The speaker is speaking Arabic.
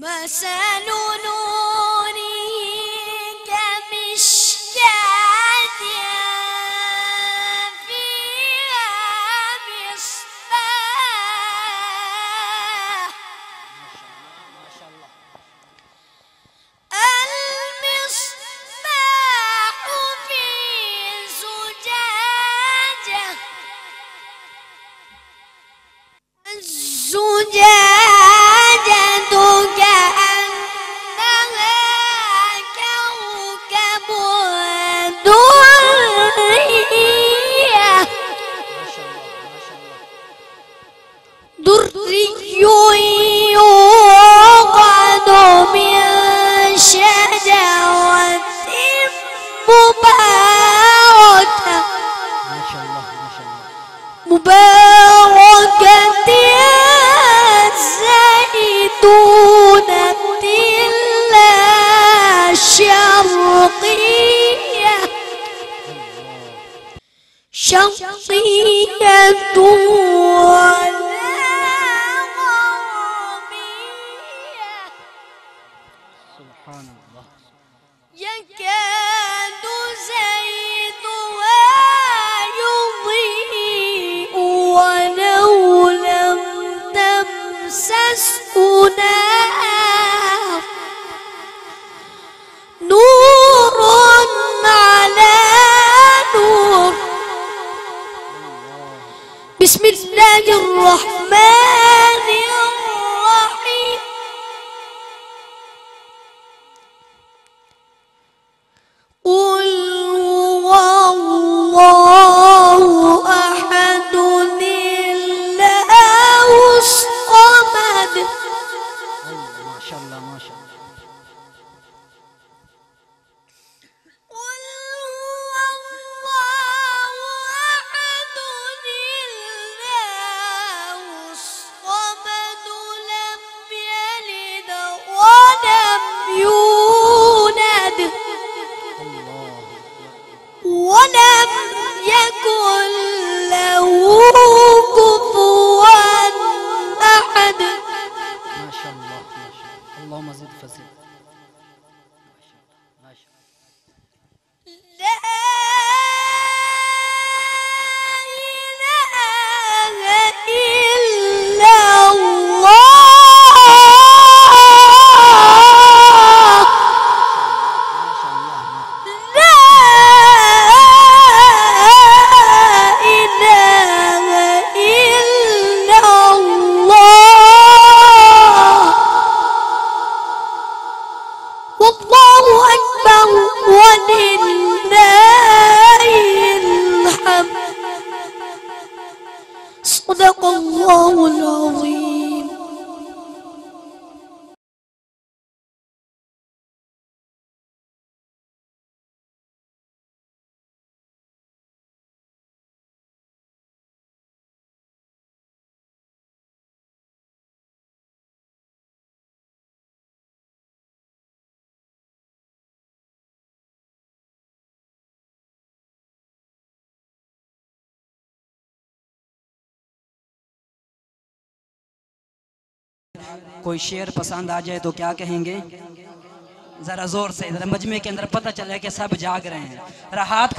مثل نوره كمشكاة فيها مصباح. المصباح في زجاجة، الزجاجة كأنها كوكب دري يوقد من شجرة مباركة زيتونة لا شرقية ولا غربية. سبحان الله. يكاد زيتها يضيء ولو لم تمسسه نار، نور على نور. بسم الله الرحمن الرحيم. قل هو الله أحد الله الصمد. ما شاء الله ما شاء الله. قل هو الله أحد الله الصمد لم يلد ولم يولد ولم يكن له كفوا أحد. ما شاء الله ما شاء الله. اللهم زد فزد. ما شاء الله. لا إله إلا الله. لا إله إلا الله. والله أكبر ولله الحمد. صدق الله العظيم. कोई शेर पसंद आ जाए तो क्या कहेंगे? जरा जोर से, जरा मजमे के अंदर पता चले कि सब जाग रहे हैं। जरा हाथ